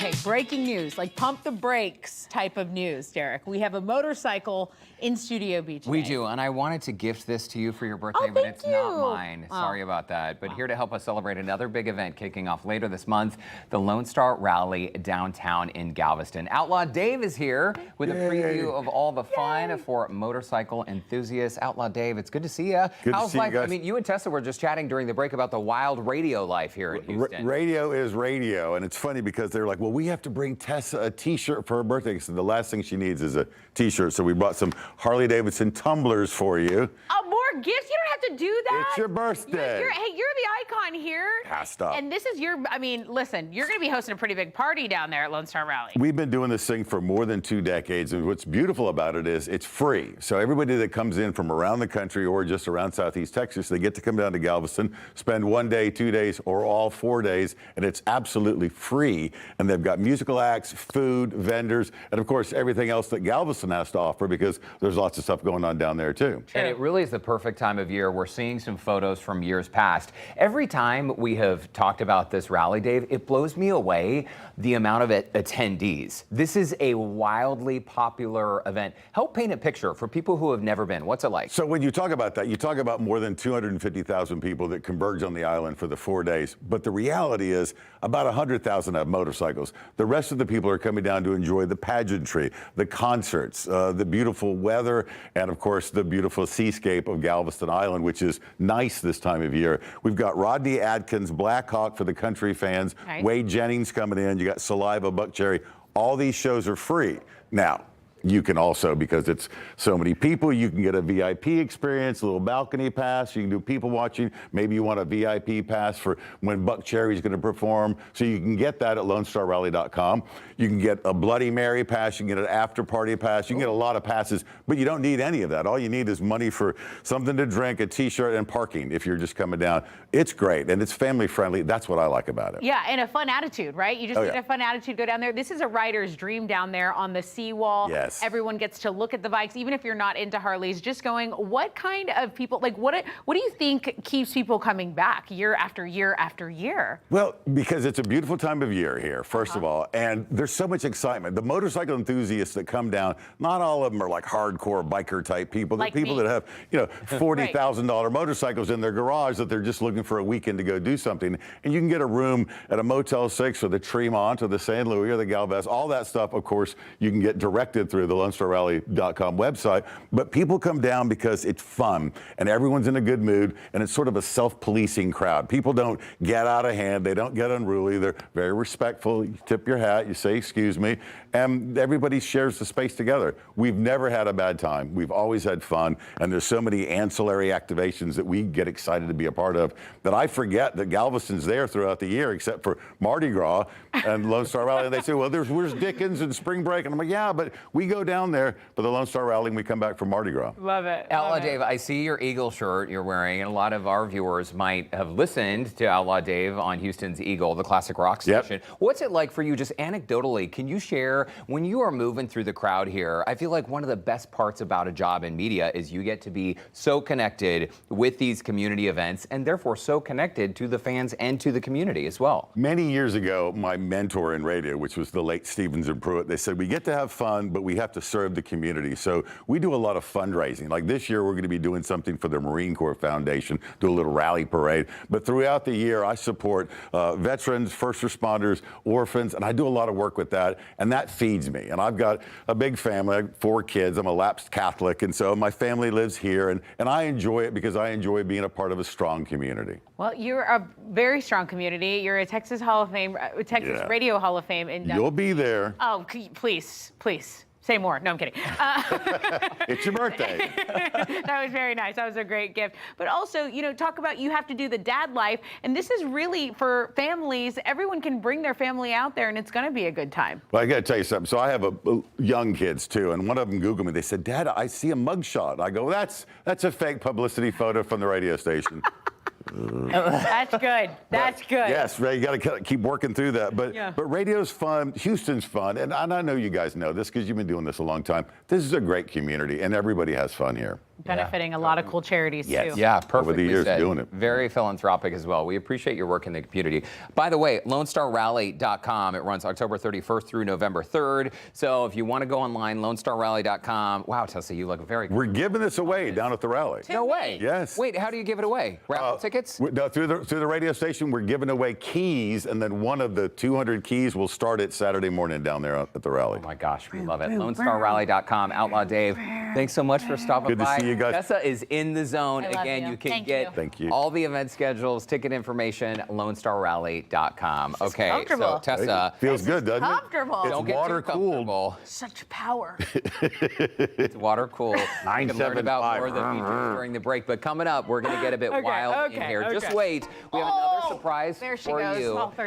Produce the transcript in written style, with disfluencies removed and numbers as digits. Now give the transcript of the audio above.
Okay, breaking news, like pump the brakes type of news, Derek. We have a motorcycle in Studio B today. We do, and I wanted to gift this to you for your birthday, Oh, but thank it's you. not mine. Sorry about that. But here to help us celebrate another big event kicking off later this month, the Lone Star Rally downtown in Galveston. Outlaw Dave is here with a preview of all the fun for motorcycle enthusiasts. Outlaw Dave, it's good to see you. How's life? I mean, you and Tessa were just chatting during the break about the wild radio life here in Houston. Radio is radio, and it's funny because they're like, well, we have to bring Tessa a T-shirt for her birthday. So the last thing she needs is a T-shirt. So we brought some Harley Davidson tumblers for you. Oh, more gifts? You don't have to do that. It's your birthday. Hey, you're the icon here. Stop. And this is I mean, listen, you're going to be hosting a pretty big party down there at Lone Star Rally. We've been doing this thing for more than 2 decades, and what's beautiful about it is it's free. So everybody that comes in from around the country or just around Southeast Texas, they get to come down to Galveston, spend 1 day, 2 days, or all 4 days, and it's absolutely free. And they've got musical acts, food, vendors, and of course, everything else that Galveston has to offer because there's lots of stuff going on down there too. And it really is the perfect time of year. We're seeing some photos from years past. Every time we have talked about this rally, Dave, it blows me away the amount of attendees. This is a wildly popular event. Help paint a picture for people who have never been. What's it like? So when you talk about that, you talk about more than 250,000 people that converge on the island for the 4 days. But the reality is about 100,000 have motorcycles. The rest of the people are coming down to enjoy the pageantry, the concerts, the beautiful weather, and of course the beautiful seascape of Galveston Island, which is nice this time of year. We've got Rodney Adkins, Black Hawk for the country fans, nice. Wade Jennings coming in, you got Saliva, Buck Cherry. All these shows are free. Now, you can also, because it's so many people, you can get a VIP experience, a little balcony pass. You can do people watching. Maybe you want a VIP pass for when Buck Cherry's going to perform. So you can get that at LoneStarRally.com. You can get a Bloody Mary pass. You can get an after party pass. You can get a lot of passes, but you don't need any of that. All you need is money for something to drink, a T-shirt, and parking if you're just coming down. It's great, and it's family friendly. That's what I like about it. Yeah, and a fun attitude, right? You just need a fun attitude, go down there. This is a rider's dream down there on the seawall. Yes. Everyone gets to look at the bikes, even if you're not into Harleys, just going, what kind of people, like what do you think keeps people coming back year after year after year? Well, because it's a beautiful time of year here, first of all, and there's so much excitement. The motorcycle enthusiasts that come down, not all of them are like hardcore biker type people. They're Like people me. that have, $40,000 motorcycles in their garage that they're just looking for a weekend to go do something. And you can get a room at a Motel 6 or the Tremont or the San Luis or the Galveston. All that stuff, of course, you can get directed through the LoneStarRally.com website. But people come down because it's fun and everyone's in a good mood, and it's sort of a self-policing crowd. People don't get out of hand. They don't get unruly. They're very respectful. You tip your hat, you say, excuse me, and everybody shares the space together. We've never had a bad time. We've always had fun, and there's so many ancillary activations that we get excited to be a part of that I forget that Galveston's there throughout the year, except for Mardi Gras and Lone Star Rally. And they say, well, where's Dickens and Spring Break? And I'm like, yeah, but we go down there for the Lone Star Rally and we come back from Mardi Gras. Love it. Outlaw Dave, I see your Eagle shirt you're wearing, and a lot of our viewers might have listened to Outlaw Dave on Houston's Eagle, the classic rock station. Yep. What's it like for you, just anecdotally, can you share, when you are moving through the crowd here, I feel like one of the best parts about a job in media is you get to be so connected with these community events and therefore so connected to the fans and to the community as well. Many years ago, my mentor in radio, which was the late Stevens and Pruitt, they said, we get to have fun, but we have to serve the community. So we do a lot of fundraising. Like this year, we're going to be doing something for the Marine Corps Foundation, do a little rally parade. But throughout the year, I support veterans, first responders, orphans, and I do a lot of work with that, and that feeds me. And I've got a big family, I have 4 kids, I'm a lapsed Catholic, and so my family lives here, and I enjoy it because I enjoy being a part of a strong community. Well, you're a very strong community. You're a Texas Hall of Fame, Texas Radio Hall of Fame. And you'll be there. Oh, please. Say more. No, I'm kidding. It's your birthday. That was very nice. That was a great gift. But also, talk about you have to do the dad life. And this is really for families. Everyone can bring their family out there, and it's going to be a good time. Well, I got to tell you something. So I have young kids, too, and one of them Googled me. They said, Dad, I see a mugshot. I go, that's a fake publicity photo from the radio station. That's good. That's good. Yes, right. You got to keep working through that. But radio's fun. Houston's fun, and I know you guys know this because you've been doing this a long time. This is a great community, and everybody has fun here. Benefiting a lot of cool charities too. Yeah, perfectly Over the years said. doing it. Very philanthropic as well. We appreciate your work in the community. By the way, LoneStarRally.com. It runs October 31st through November 3rd. So if you want to go online, LoneStarRally.com. Wow, Tessa, you look very good. We're giving this away down at the rally. No way. Yes. Wait, how do you give it away? Raffle tickets? No, through the radio station, we're giving away keys, and then one of the 200 keys will start it Saturday morning down there at the rally. Oh my gosh, we love it. LoneStarRally.com. Outlaw Dave, thanks so much for stopping by. Good to see you guys. Tessa is in the zone. I love Again, you. you can Thank get you. all the event schedules, ticket information, LoneStarRally.com. Okay, so comfortable. Tessa. Feels good, doesn't it? Comfortable. It's Don't get water too cooled. comfortable. Such power. It's water cool. You can learn about more of the features during the break. But coming up, we're going to get a bit wild in here. Just wait. We have another surprise There she for goes. you. All